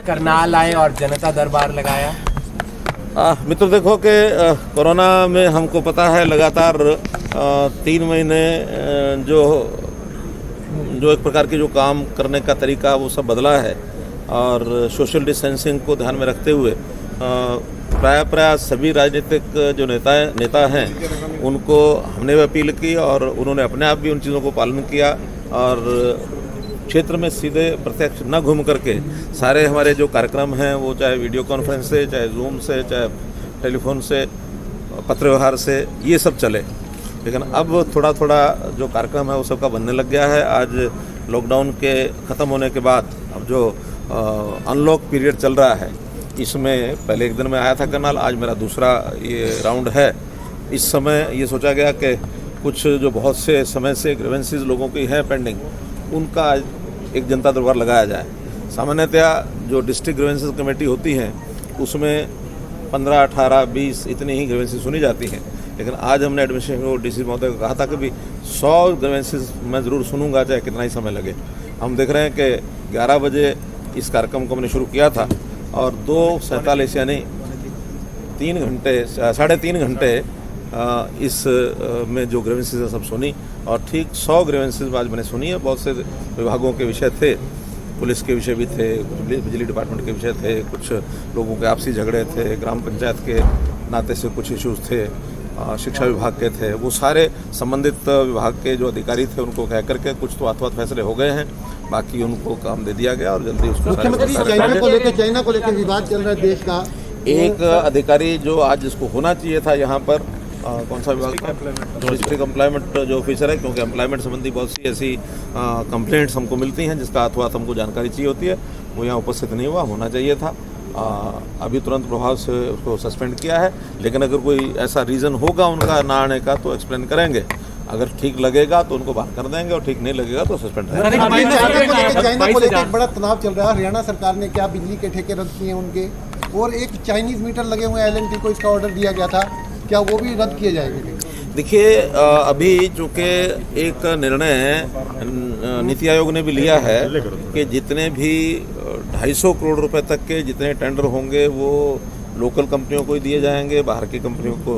करनाल आए और जनता दरबार लगाया। मित्र देखो कि कोरोना में हमको पता है लगातार 3 महीने जो एक प्रकार की जो काम करने का तरीका वो सब बदला है और सोशल डिस्टेंसिंग को ध्यान में रखते हुए प्राय सभी राजनीतिक जो नेता हैं उनको हमने भी अपील की और उन्होंने अपने आप भी उन चीज़ों को पालन किया और क्षेत्र में सीधे प्रत्यक्ष न घूम करके सारे हमारे जो कार्यक्रम हैं वो चाहे वीडियो कॉन्फ्रेंस से, चाहे जूम से, चाहे टेलीफोन से, पत्र व्यवहार से, ये सब चले। लेकिन अब थोड़ा थोड़ा जो कार्यक्रम है वो सबका बनने लग गया है। आज लॉकडाउन के ख़त्म होने के बाद अब जो अनलॉक पीरियड चल रहा है इसमें पहले एक दिन में आया था करनाल, आज मेरा दूसरा ये राउंड है। इस समय ये सोचा गया कि कुछ जो बहुत से समय से ग्रीवेंसेस लोगों की हैं पेंडिंग, उनका एक जनता दरबार लगाया जाए। सामान्यतया जो डिस्ट्रिक्ट ग्रीवेंसेस कमेटी होती हैं उसमें 15, 18, 20 इतनी ही ग्रीवेंसेस सुनी जाती हैं, लेकिन आज हमने एडमिनिस्ट्रेशन को डीसी महोदय को कहा था कि भी 100 ग्रीवेंसेस मैं ज़रूर सुनूंगा चाहे कितना ही समय लगे। हम देख रहे हैं कि 11 बजे इस कार्यक्रम को हमने शुरू किया था और 2:47 यानी 3 घंटे 3.5 घंटे इस में जो ग्रीवेंसेस सब सुनी और ठीक 100 ग्रीवेंसेस आज मैंने सुनी है। बहुत से विभागों के विषय थे, पुलिस के विषय भी थे, बिजली डिपार्टमेंट के विषय थे, कुछ लोगों के आपसी झगड़े थे, ग्राम पंचायत के नाते से कुछ इश्यूज थे, शिक्षा विभाग के थे। वो सारे संबंधित विभाग के जो अधिकारी थे उनको कह करके कुछ तो हाथ फैसले हो गए हैं, बाकी उनको काम दे दिया गया और जल्दी उसको चाइना को लेकर विवाद चल रहा है देश का। एक अधिकारी जो आज जिसको होना चाहिए था यहाँ पर कौन सा विभाग का डिस्ट्रिक्ट एम्प्लॉयमेंट जो ऑफिसर है, क्योंकि एम्प्लॉयमेंट संबंधी बहुत सी ऐसी कंप्लेंट्स हमको मिलती हैं जिसका हाथ हमको जानकारी चाहिए होती है, वो यहाँ उपस्थित नहीं हुआ, होना चाहिए था। अभी तुरंत प्रभाव से उसको सस्पेंड किया है, लेकिन अगर कोई ऐसा रीज़न होगा उनका ना आने का तो एक्सप्लेन करेंगे। अगर ठीक लगेगा तो उनको बाहर कर देंगे और ठीक नहीं लगेगा तो सस्पेंड रहेगा। चाइना को लेकर एक बड़ा तनाव चल रहा है। हरियाणा सरकार ने क्या बिजली के ठेके रद्द किए उनके, और एक चाइनीज मीटर लगे हुए LNT को इसका ऑर्डर दिया गया था, क्या वो भी रद्द किए जाएंगे? देखिए अभी चूँकि एक निर्णय नीति आयोग ने भी लिया है कि जितने भी 250 करोड़ रुपए तक के जितने टेंडर होंगे वो लोकल कंपनियों को ही दिए जाएंगे, बाहर की कंपनियों को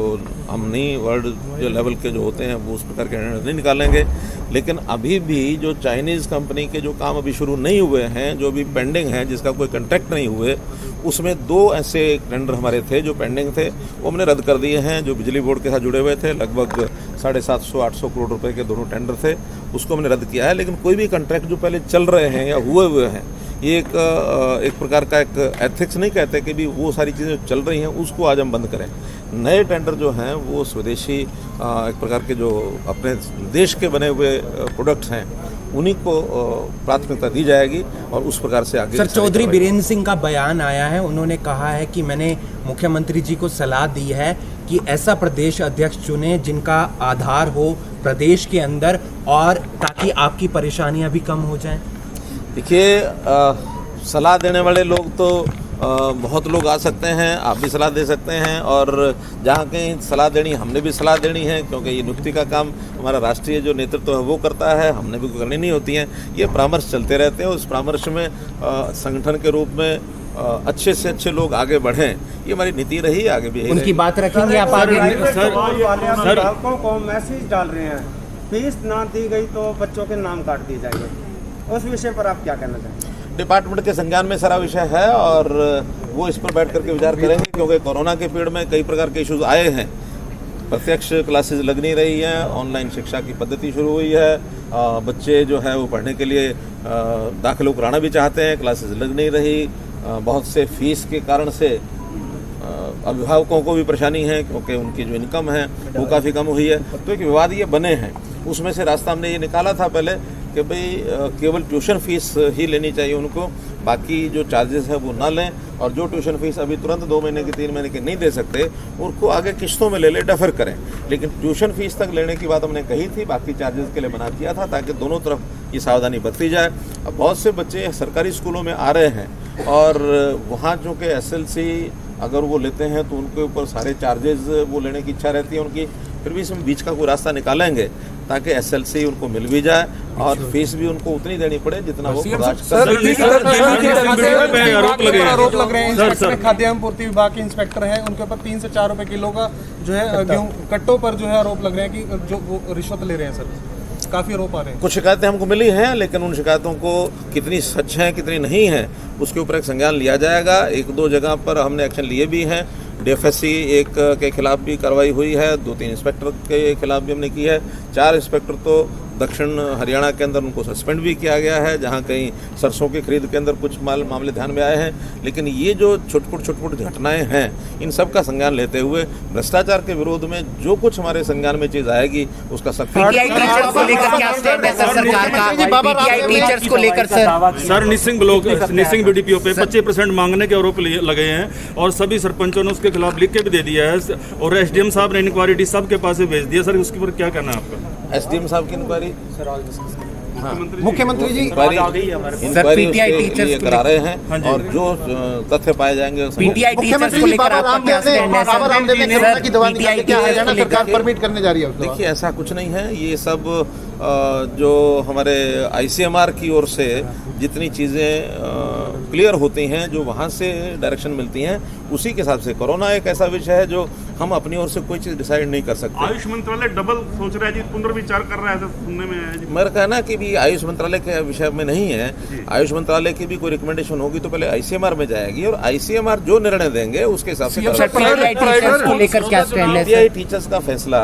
हम नहीं, वर्ल्ड जो लेवल के जो होते हैं वो उस प्रकार के टेंडर नहीं निकालेंगे। लेकिन अभी भी जो चाइनीज़ कंपनी के जो काम अभी शुरू नहीं हुए हैं, जो भी पेंडिंग हैं, जिसका कोई कॉन्ट्रैक्ट नहीं हुए, उसमें 2 ऐसे टेंडर हमारे थे जो पेंडिंग थे, वो हमने रद्द कर दिए हैं। जो बिजली बोर्ड के साथ जुड़े हुए थे, लगभग 750-800 करोड़ रुपए के दोनों टेंडर थे, उसको हमने रद्द किया है। लेकिन कोई भी कॉन्ट्रैक्ट जो पहले चल रहे हैं या हुए हैं, ये एक प्रकार का एक एथिक्स नहीं कहते कि भी वो सारी चीज़ें चल रही हैं उसको आज हम बंद करें। नए टेंडर जो हैं वो स्वदेशी एक प्रकार के जो अपने देश के बने हुए प्रोडक्ट्स हैं उन्हीं को प्राथमिकता दी जाएगी और उस प्रकार से आगे। सर, चौधरी बीरेंद्र सिंह का बयान आया है, उन्होंने कहा है कि मैंने मुख्यमंत्री जी को सलाह दी है कि ऐसा प्रदेश अध्यक्ष चुने जिनका आधार हो प्रदेश के अंदर, और ताकि आपकी परेशानियां भी कम हो जाएं। देखिए सलाह देने वाले लोग तो बहुत लोग आ सकते हैं, आप भी सलाह दे सकते हैं, और जहाँ कहीं सलाह देनी हमने भी सलाह देनी है, क्योंकि ये नियुक्ति का काम हमारा राष्ट्रीय जो नेतृत्व है वो करता है, हमने भी करनी नहीं होती हैं। ये परामर्श चलते रहते हैं, उस परामर्श में संगठन के रूप में अच्छे से अच्छे लोग आगे बढ़ें, ये हमारी नीति रही, आगे भी उनकी बात रखेंगे आप आगे। अभिभावकों को मैसेज डाल रहे हैं, फीस ना दी गई तो बच्चों के नाम काट दिए जाएंगे, उस विषय पर आप क्या कहना चाहेंगे? डिपार्टमेंट के संज्ञान में सारा विषय है और वो इस पर बैठ करके विचार करेंगे, क्योंकि कोरोना के पीरियड में कई प्रकार के इश्यूज आए हैं। प्रत्यक्ष क्लासेस लग नहीं रही हैं, ऑनलाइन शिक्षा की पद्धति शुरू हुई है, बच्चे जो है वो पढ़ने के लिए दाखिला कराना भी चाहते हैं, क्लासेस लग नहीं रही, बहुत से फीस के कारण से अभिभावकों को भी परेशानी है, क्योंकि उनकी जो इनकम है वो काफ़ी कम हुई है। तो एक विवाद ये बने हैं, उसमें से रास्ता हमने ये निकाला था पहले कि भाई केवल ट्यूशन फीस ही लेनी चाहिए उनको, बाकी जो चार्जेस है वो ना लें, और जो ट्यूशन फीस अभी तुरंत 2 महीने की 3 महीने की नहीं दे सकते उनको आगे किस्तों में ले ले, डेफर करें। लेकिन ट्यूशन फीस तक लेने की बात हमने कही थी, बाकी चार्जेस के लिए मना किया था, ताकि दोनों तरफ ये सावधानी बरती जाए। अब बहुत से बच्चे सरकारी स्कूलों में आ रहे हैं और वहाँ जो कि SLC अगर वो लेते हैं तो उनके ऊपर सारे चार्जेस वो लेने की इच्छा रहती है उनकी, फिर भी इसमें बीच का कोई रास्ता निकालेंगे ताकि एसएलसी उनको मिल भी जाए और फीस भी उनको उतनी देनी पड़े जितना वो बर्दाश्त कर आरोप लग रहे हैं। इंस्पेक्टर खाद्यान्न पूर्ति विभाग के इंस्पेक्टर हैं, उनके ऊपर 3 से 4 रुपए किलो का जो है गेहूं कट्टों पर जो है आरोप लग रहे हैं कि जो वो रिश्वत ले रहे हैं सर। काफी आरोप आ रहे हैं। कुछ शिकायतें हमको मिली हैं, लेकिन उन शिकायतों को कितनी सच हैं कितनी नहीं है उसके ऊपर एक संज्ञान लिया जाएगा। 1-2 जगह पर हमने एक्शन लिए भी हैं। डीएफएससी एक के खिलाफ भी कार्रवाई हुई है, 2-3 इंस्पेक्टर के खिलाफ भी हमने की है। 4 इंस्पेक्टर तो दक्षिण हरियाणा के अंदर उनको सस्पेंड भी किया गया है, जहां कहीं सरसों की खरीद के अंदर कुछ मामले ध्यान में आए हैं। लेकिन ये जो छोट-छोट घटनाएं हैं, इन सब का संज्ञान लेते हुए भ्रष्टाचार के विरोध में जो कुछ हमारे संज्ञान में चीज आएगी उसका सख्त टीचर्स को लेकर क्या स्टैंड है सर सरकार का? पीटीआई टीचर्स को लेकर sir Nising block Nising BDPO पे 25% मांगने के आरोप लगे हैं और सभी सरपंचों ने उसके खिलाफ लिख के भी दे दिया है और एसडीएम साहब ने इंक्वायरी सबके पास भेज दिया। सर उसके ऊपर क्या कहना है आपका? एसडीएम साहब की इंक्वायरी मुख्यमंत्री जी इंक्वायरी ये करा रहे हैं और जो तथ्य पाए जाएंगे पीटीआई टीचर्स को लेकर आपका क्या स्टैंड है सर? की दवा निकालने क्या हरियाणा सरकार परमिट करने जा रही है? देखिए ऐसा कुछ नहीं है। ये सब जो हमारे आईसीएमआर की ओर से जितनी चीज़ें क्लियर होती हैं, जो वहाँ से डायरेक्शन मिलती हैं, उसी के हिसाब से। कोरोना एक ऐसा विषय है जो हम अपनी ओर से कोई चीज़ डिसाइड नहीं कर सकते। आयुष मंत्रालय डबल सोच रहा है जी, पुनर्विचार कर रहा है, सुनने में है जी। मेरा कहना कि भी आयुष मंत्रालय के विषय में नहीं है। आयुष मंत्रालय की भी कोई रिकमेंडेशन होगी तो पहले आईसीएमआर में जाएगी और आईसीएमआर जो निर्णय देंगे उसके हिसाब से। पीटीआई टीचर्स को लेकर क्या स्टैंड है? पीटीआई टीचर्स का फैसला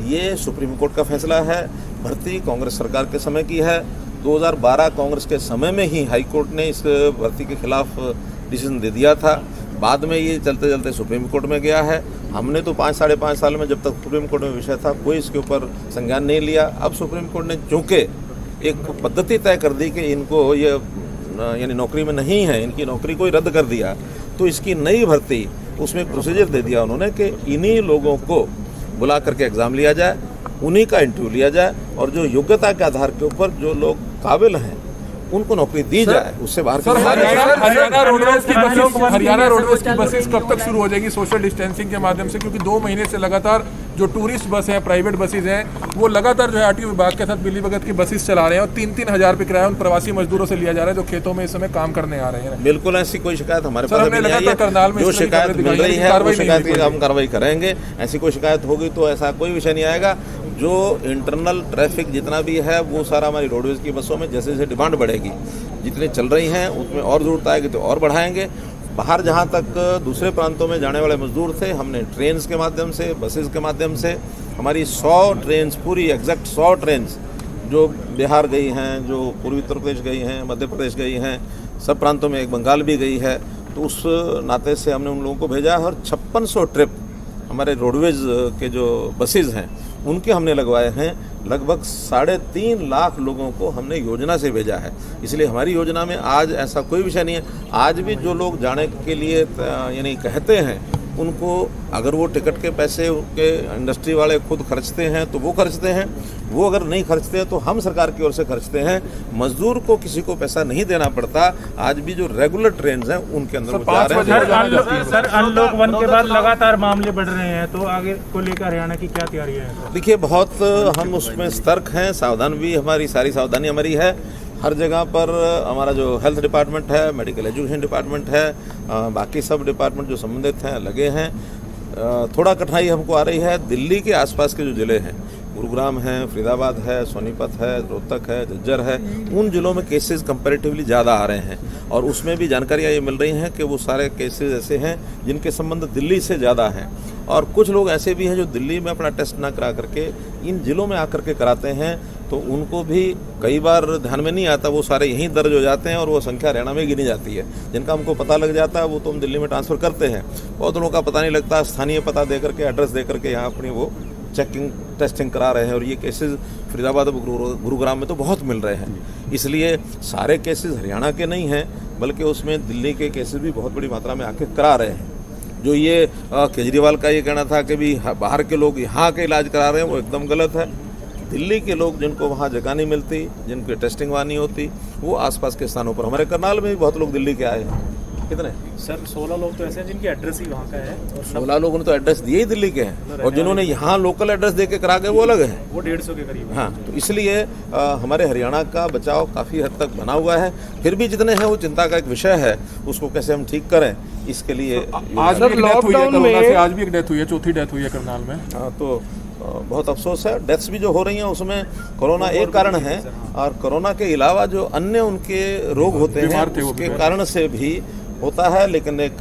ये सुप्रीम कोर्ट का फैसला है। भर्ती कांग्रेस सरकार के समय की है। 2012 कांग्रेस के समय में ही हाई कोर्ट ने इस भर्ती के खिलाफ डिसीजन दे दिया था। बाद में ये चलते चलते सुप्रीम कोर्ट में गया है। हमने तो 5-5.5 साल में जब तक सुप्रीम कोर्ट में विषय था कोई इसके ऊपर संज्ञान नहीं लिया। अब सुप्रीम कोर्ट ने चूंकि एक पद्धति तय कर दी कि इनको ये यानी नौकरी में नहीं है, इनकी नौकरी को ही रद्द कर दिया, तो इसकी नई भर्ती उसमें एक प्रोसीजर दे दिया उन्होंने कि इन्हीं लोगों को बुला करके एग्ज़ाम लिया जाए, उन्हीं का इंटरव्यू लिया जाए और जो योग्यता के आधार के ऊपर जो लोग काबिल हैं उनको नौकरी दी जाए, उससे बाहर। हरियाणा रोडवेज की बसेस कब तक शुरू हो जाएगी सोशल डिस्टेंसिंग के माध्यम से? क्योंकि 2 महीने से लगातार जो टूरिस्ट बस हैं, प्राइवेट बसेज हैं, वो लगातार जो है आरटीओ विभाग के साथ मिलीभगत की बसेस चला रहे हैं और 3-3 हज़ार रुपये किराया उन प्रवासी मजदूरों से लिया जा रहा है जो खेतों में इस समय काम करने आ रहे हैं। बिल्कुल ऐसी कोई शिकायत हमारे पास नहीं आई है। करनाल में जो शिकायत मिल रही है वो शिकायत की हम कार्रवाई करेंगे। ऐसी कोई शिकायत होगी तो ऐसा कोई विषय नहीं आएगा। जो इंटरनल ट्रैफिक जितना भी है वो सारा हमारी रोडवेज की बसों में जैसे जैसे डिमांड बढ़ेगी, जितनी चल रही हैं उसमें और ज़रूरत आएगी तो और बढ़ाएंगे। बाहर जहाँ तक दूसरे प्रांतों में जाने वाले मजदूर थे, हमने ट्रेन्स के माध्यम से, बसेस के माध्यम से हमारी 100 ट्रेन्स, पूरी एग्जैक्ट 100 ट्रेन्स जो बिहार गई हैं, जो पूर्वी उत्तर प्रदेश गई हैं, मध्य प्रदेश गई हैं, सब प्रांतों में, एक बंगाल भी गई है, तो उस नाते से हमने उन लोगों को भेजा है। और 5600 ट्रिप हमारे रोडवेज के जो बसेज हैं उनके हमने लगवाए हैं। लगभग 3.5 लाख लोगों को हमने योजना से भेजा है। इसलिए हमारी योजना में आज ऐसा कोई विषय नहीं है। आज भी जो लोग जाने के लिए यानी कहते हैं, उनको अगर वो टिकट के पैसे उनके इंडस्ट्री वाले खुद खर्चते हैं तो वो खर्चते हैं, वो अगर नहीं खर्चते हैं तो हम सरकार की ओर से खर्चते हैं। मजदूर को किसी को पैसा नहीं देना पड़ता। आज भी जो रेगुलर ट्रेन हैं उनके अंदर वो जा रहे हैं। सर अनलॉक 1 के बाद लगातार मामले बढ़ रहे हैं, तो आगे को लेकर हरियाणा की क्या तैयारी है? देखिए बहुत हम उसमें सतर्क हैं, सावधान भी, हमारी सारी सावधानी हमारी है। हर जगह पर हमारा जो हेल्थ डिपार्टमेंट है, मेडिकल एजुकेशन डिपार्टमेंट है, बाकी सब डिपार्टमेंट जो संबंधित हैं लगे हैं। थोड़ा कठिनाई हमको आ रही है दिल्ली के आसपास के जो ज़िले हैं, गुरुग्राम है, फरीदाबाद है, सोनीपत है, रोहतक है, झज्जर है, उन ज़िलों में केसेस कंपैरेटिवली ज़्यादा आ रहे हैं और उसमें भी जानकारियाँ ये मिल रही हैं कि वो सारे केसेस ऐसे हैं जिनके संबंध दिल्ली से ज़्यादा हैं। और कुछ लोग ऐसे भी हैं जो दिल्ली में अपना टेस्ट ना करा करके इन ज़िलों में आकर के कराते हैं, तो उनको भी कई बार ध्यान में नहीं आता, वो सारे यहीं दर्ज हो जाते हैं और वो संख्या हरियाणा में गिनी जाती है। जिनका हमको पता लग जाता है वो तो हम दिल्ली में ट्रांसफ़र करते हैं। बहुत लोगों का पता नहीं लगता, स्थानीय पता दे करके, एड्रेस दे करके यहाँ अपनी वो चेकिंग टेस्टिंग करा रहे हैं और ये केसेस फरीदाबाद और गुरुग्राम में तो बहुत मिल रहे हैं। इसलिए सारे केसेस हरियाणा के नहीं हैं, बल्कि उसमें दिल्ली के केसेस भी बहुत बड़ी मात्रा में आके करा रहे हैं। जो ये केजरीवाल का ये कहना था कि भी बाहर के लोग यहाँ के इलाज करा रहे हैं, वो एकदम गलत है। दिल्ली के लोग जिनको वहाँ जगह नहीं मिलती, जिनकी टेस्टिंग वहाँ नहीं होती, वो आसपास के स्थानों पर, हमारे करनाल में भी बहुत लोग दिल्ली के आए हैं। कितने? सर 16 लोग तो ऐसे हैं जिनकी एड्रेस ही वहाँ का है और 16 लोगों ने तो एड्रेस दिए ही दिल्ली के हैं, और जिन्होंने यहाँ लोकल एड्रेस दे के करा के वो अलग है। वो 150 के करीब है। हाँ, तो इसलिए हमारे हरियाणा का बचाव काफ़ी हद तक बना हुआ है। फिर भी जितने हैं वो चिंता का एक विषय है, उसको कैसे हम ठीक करें इसके लिए। आज भी लॉकडाउन में आज भी एक डेथ हुई है, चौथी डेथ हुई है करनाल में। हाँ, तो बहुत अफसोस है। डेथ्स भी जो हो रही हैं उसमें कोरोना एक कारण है, और कोरोना के अलावा जो अन्य उनके रोग होते हैं उसके कारण से भी होता है। लेकिन एक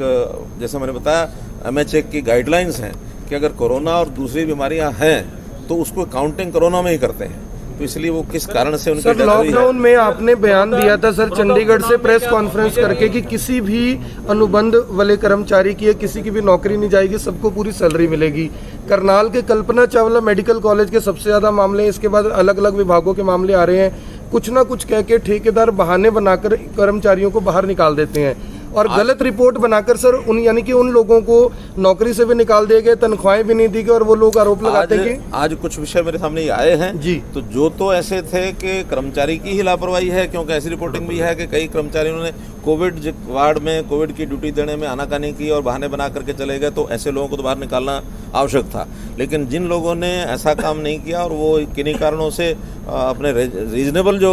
जैसे मैंने बताया MHA की गाइडलाइंस हैं कि अगर कोरोना और दूसरी बीमारियां हैं तो उसको काउंटिंग कोरोना में ही करते हैं, तो इसलिए वो किस कारण से उनकी डेथ हुई है। लॉकडाउन में आपने बयान दिया था सर चंडीगढ़ से प्रेस कॉन्फ्रेंस करके कि किसी भी अनुबंध वाले कर्मचारी की किसी की भी नौकरी नहीं जाएगी, सबको पूरी सैलरी मिलेगी। करनाल के कल्पना चावला मेडिकल कॉलेज के सबसे ज्यादा मामले, इसके बाद अलग अलग विभागों के मामले आ रहे हैं। कुछ ना कुछ कह के ठेकेदार बहाने बनाकर कर्मचारियों को बाहर निकाल देते हैं और गलत रिपोर्ट बनाकर सर उन यानी कि उन लोगों को नौकरी से भी निकाल दिए गए, तनख्वाहें भी नहीं दी गई, और वो लोग आरोप लगाते हैं कि आज कुछ विषय मेरे सामने आए हैं जी। तो जो तो ऐसे थे कि कर्मचारी की ही लापरवाही है, क्योंकि ऐसी रिपोर्टिंग भी है कि कई कर्मचारियों ने कोविड वार्ड में कोविड की ड्यूटी देने में आनाकानी की और बहाने बना करके चले गए, तो ऐसे लोगों को तो बाहर निकालना आवश्यक था। लेकिन जिन लोगों ने ऐसा काम नहीं किया और वो किन्हीं कारणों से अपने रीजनेबल जो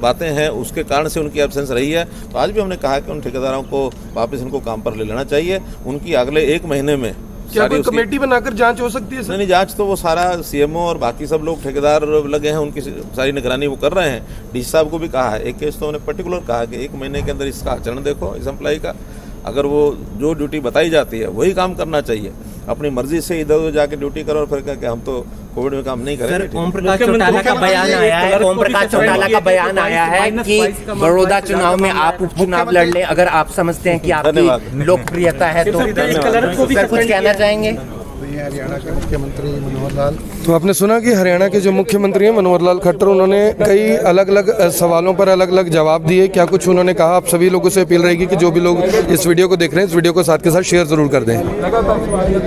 बातें हैं उसके कारण से उनकी एब्सेंस रही है, तो आज भी हमने कहा कि उन ठेकेदारों को वापस इनको काम पर ले लेना चाहिए। उनकी अगले 1 महीने में क्या कोई कमेटी बनाकर जांच हो सकती है सर? नहीं, जांच तो वो सारा CMO और बाकी सब लोग ठेकेदार लगे हैं, उनकी सारी निगरानी वो कर रहे हैं। DC साहब को भी कहा है, एक केस तो उन्होंने पर्टिकुलर कहा कि 1 महीने के अंदर इसका आचरण देखो इस एम्प्लॉय का, अगर वो जो ड्यूटी बताई जाती है वही काम करना चाहिए। अपनी मर्जी से इधर उधर जाके ड्यूटी करो और फिर कह के हम तो कोविड में काम नहीं करेंगे। ओम प्रकाश चौटाला का बयान आया है, ओम प्रकाश चौटाला का बयान आया है कि बड़ौदा चुनाव में आप उपचुनाव लड़ लें अगर आप समझते हैं कि आपकी लोकप्रियता है तो सर कुछ कहना चाहेंगे? हरियाणा के मुख्यमंत्री मनोहर लाल, तो आपने सुना कि हरियाणा के जो मुख्यमंत्री हैं मनोहर लाल खट्टर, उन्होंने कई अलग अलग सवालों पर अलग अलग जवाब दिए। क्या कुछ उन्होंने कहा, आप सभी लोगों से अपील रहेगी कि जो भी लोग इस वीडियो को देख रहे हैं इस वीडियो को साथ के साथ शेयर जरूर कर दें।